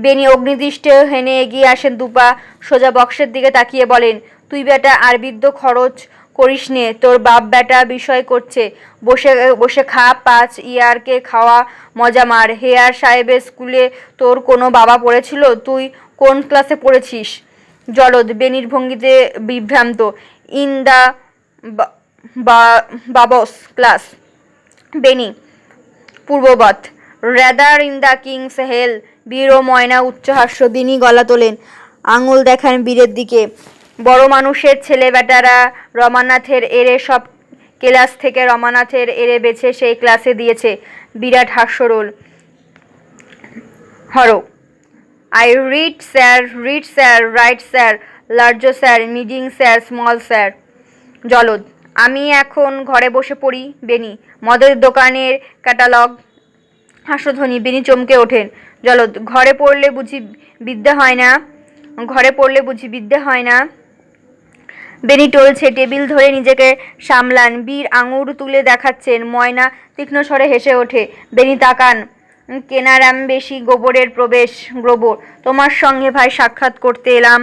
বেনি অগ্নিদৃষ্টে হেনে এগিয়ে আসেন দুপা, সোজা বক্সের দিকে তাকিয়ে বলেন, তুই বেটা আর বিদ্য খরচ করিস নে, তোর বাপ বেটা বিষয় করছে। বসে বসে খা, 5 ইয়ারকে খাওয়া মজা মার। হেয়ার সাহেবের স্কুলে তোর কোনো বাবা পড়েছিল? তুই কোন ক্লাসে পড়েছিস? জলধ বেনির ভঙ্গিতে বিভ্রান্ত: ইন দ্য বাবস ক্লাস। বেনি পূর্ববৎ। Rather in the king's hell. বীর ও ময়না উচ্চহাস্য। বেনি গলা তোলেন, আঙুল দেখান বীরের দিকে। বড় মানুষের ছেলে বেটারা রমানাথের এরে সব ক্লাস থেকে রমানাথের এরে বেছে সেই ক্লাসে দিয়েছে। বিরাট হাস্যরোল। হর: I read sir, right sir, large sir, middling sir, small sir. Jaladh: আমি এখন ঘরে বসে পড়ি। বেনি: মদের দোকানের ক্যাটালগ। হাস্যধ্বনি। বেনি চমকে ওঠেন। জলধ: ঘরে পড়লে বুঝি বিদ্যা হয় না? বেনি টলছে। টেবিল ধরে নিজেকে সামলান। বীর আঙুর তুলে দেখাচ্ছেন। ময়না তীক্ষ্ণ স্বরে হেসে ওঠে। বেনি তাকান। কেনারাম বেশি গোবরের প্রবেশ। গোবর: তোমার সঙ্গে ভাই সাক্ষাৎ করতে এলাম।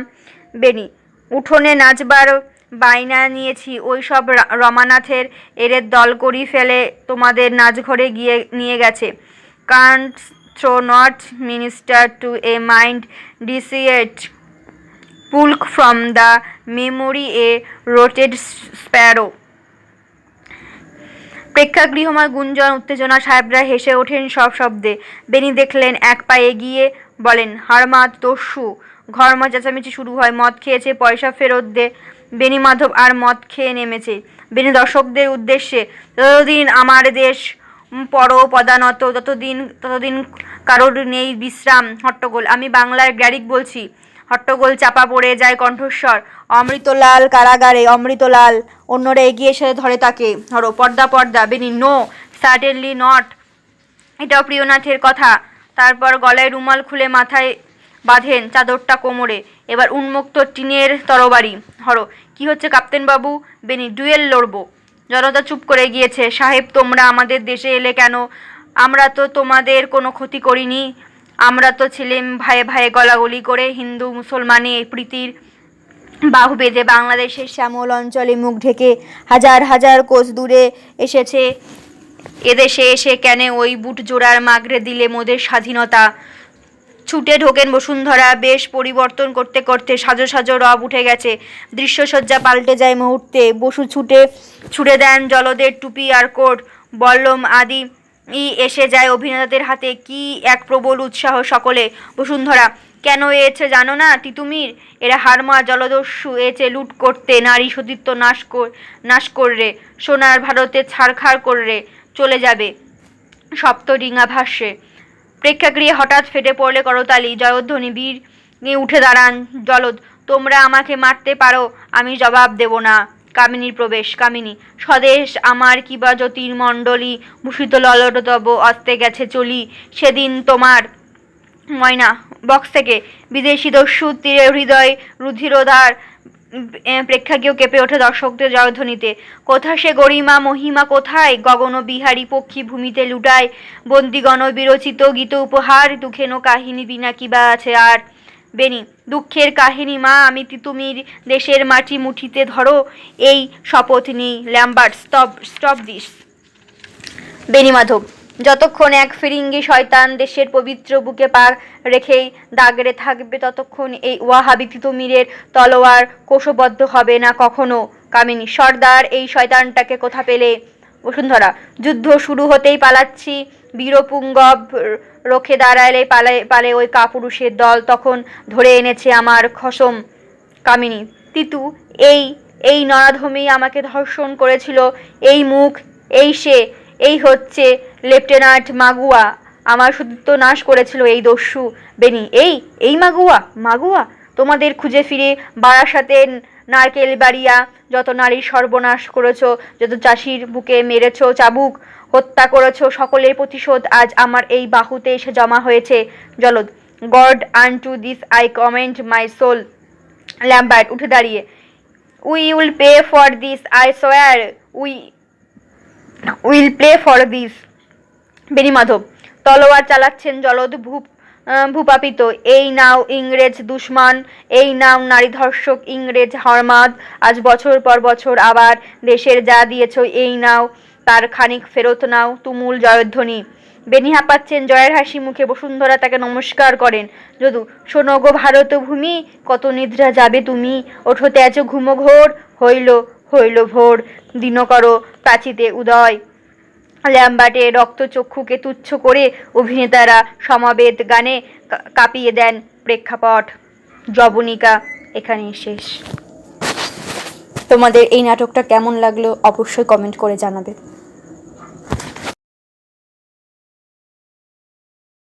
বেনি: উঠোনে নাচবার বায়না নিয়েছি, ওই সব রমানাথের এরের দল করি ফেলে তোমাদের নাচঘরে নিয়ে গেছে। Canst thou not minister to a mind diseased, pluck from the memory a rooted sorrow. প্রেক্ষাগৃহময় গুঞ্জন, উত্তেজনা। সাহেবরা হেসে ওঠেন সব শব্দে। বেনি দেখলেন, এক পা এগিয়ে বলেন, হারমাত দস্যু। ঘরময় চেঁচামেচি শুরু হয়। মদ খেয়েছে, পয়সা ফেরত দে। বেনিমাধব আর মদ খেয়ে নেমেছে। বেনি দর্শকদের উদ্দেশ্যে: যতদিন আমার দেশ পদানত, ততদিন কারোর নেই বিশ্রাম। হট্টগোল। আমি বাংলার গ্যারিক বলছি। হট্টগোল। চাপা পড়ে যায় কণ্ঠস্বর। অমৃতলাল কারাগারে, অমৃতলাল। অন্যরা এগিয়ে এসে ধরে তাকে। ধরো। পর্দা। বেনি: নো, সার্টেনলি নট। এটাও প্রিয়নাথের কথা। তারপর গলায় রুমাল খুলে মাথায় বাঁধেন, চাদরটা কোমরে। এবার উন্মুক্ত টিনের তরবারি। হরো: কি হচ্ছে কাপ্তেন বাবু? বেনি: ডুয়েল লড়বো। জনতা চুপ করে গিয়েছে। সাহেব, তোমরা আমাদের দেশে এলে কেন? আমরা তো তোমাদের কোনো ক্ষতি করিনি। আমরা তো ছিলাম ভাইয়ে ভাইয়ে গলাগলি করে, হিন্দু মুসলমানে প্রীতির বাহু বেঁধে বাংলাদেশের শ্যামল অঞ্চলে মুখ ঢেকে হাজার হাজার কোস দূরে এসেছে। এদেশে এসে কেন ওই বুট জোড়ার মাগরে দিলে মোদের স্বাধীনতা? ছুটে ঢোকেন বসুন্ধরা, বেশ পরিবর্তন করতে করতে সাজো সাজো রব উঠে গেছে, দৃশ্যসজ্জা পাল্টে যায় মুহূর্তে। বসু ছুড়ে দেন জলদের টুপি আর কোট, বল্লম আদি এসে যায় অভিনেতাদের হাতে। কি এক প্রবল উৎসাহ সকলে। বসুন্ধরা, কেন এসে জানো না তিতুমির? এরা হারমা জলদস্যু, এসে লুট করতে, নারী সতীত্ব নাশ কররে, সোনার ভারতে ছাড়খাড় কররে চলে যাবে সপ্তডিঙা ভাষ্যে। প্রেক্ষাগৃহে হঠাৎ ফেটে পড়লে করতালি, জয়ধ্বনি, বীর উঠে দাঁড়ান। জলদ, তোমরা আমাকে মারতে পারো, আমি জবাব দেব না। কামিনীর প্রবেশ। কামিনী, স্বদেশ আমার কিবা জ্যোতির মণ্ডলী, ভূষিত ললটতব অস্তে গেছে চলি, সেদিন তোমার। ময়না বক্স থেকে। বিদেশি দস্যু তীরে হৃদয় রুধিরোধার, প্রেক্ষাগৃহ কেঁপে ওঠে দর্শকদের জয়ধ্বনিতে। কোথা সে গরিমা মহিমা, কোথায় গগন বিহারী পক্ষী ভূমিতে লুটায় বন্দিগণ বিরচিত গীত উপহার, দুঃখেন কাহিনী বিনা কিবা আছে আর। বেনি, দুঃখের কাহিনী মা, আমি তিতুমির, দেশের মাটি মুঠিতে ধরো এই শপথ নেই। Lambert, stop this. Beni Madhab, যতক্ষণ এক ফিরিঙ্গি শয়তান দেশের পবিত্র বুকে পা রেখেই দাগড়ে থাকবে, ততক্ষণ এই ওয়াহাবি তিতুমিরের তলোয়ার কোষবদ্ধ হবে না কখনো। কামিনী, সর্দার, এই শয়তানটাকে কোথা পেলে? বসুন্ধরা, যুদ্ধ শুরু হতেই পালাচ্ছি, বীরপুঙ্গব রক্ষে দাঁড়ালে পালে ওই কাপুরুষের দল, তখন ধরে এনেছে আমার খসম। কামিনী, তিতু, এই নরাধমেই আমাকে ধর্ষণ করেছিল, এই মুখ, এই সে, এই হচ্ছে লেফটেন্যান্ট মাগুয়া, আমার সতীত্ব নাশ করেছিল এই দস্যু। বেনি, এই মাগুয়া, তোমাদের খুঁজে ফিরে বারাসাতে নারকেল বাড়িয়া যত নারীর সর্বনাশ করেছো, যত চাষির বুকে মেরেছো চাবুক, হত্যা করেছো, সকলের প্রতিশোধ আজ আমার এই বাহুতে এসে জমা হয়েছে। Jalad, god unto this I commend my soul. Lambert উঠে দাঁড়িয়ে, we will pay for this, I swear will play for this. Beni Madhab, তলোয়ার চালাচ্ছেন জলদ ভূপাপিত, এই নাও ইংরেজ দুশ্মন, এই নাও নারী ধর্ষক ইংরেজ হরমাদ, আজ বছর পর বছর আবার দেশের যা দিয়েছ এই নাও, তার খানিক ফেরত নাও। তুমুল জয়ধ্বনি। বেনি হাঁপাচ্ছেন জয়ের হাসি মুখে। বসুন্ধরা তাকে নমস্কার করেন। যদু, শোনো গো ভারত ভূমি, কত নিদ্রা যাবে তুমি, ওঠো তেজ ঘুমো ঘোর, হইল ভোর, দিনকর প্রাচীতে উদয়। ল্যাম্বার্টের রক্তচক্ষুকে তুচ্ছ করে অভিনেতারা সমবেত গানে কাঁপিয়ে দেন প্রেক্ষাপট। যবনিকা এখানেই শেষ। তোমাদের এই নাটকটা কেমন লাগলো অবশ্যই কমেন্ট করে জানাবে।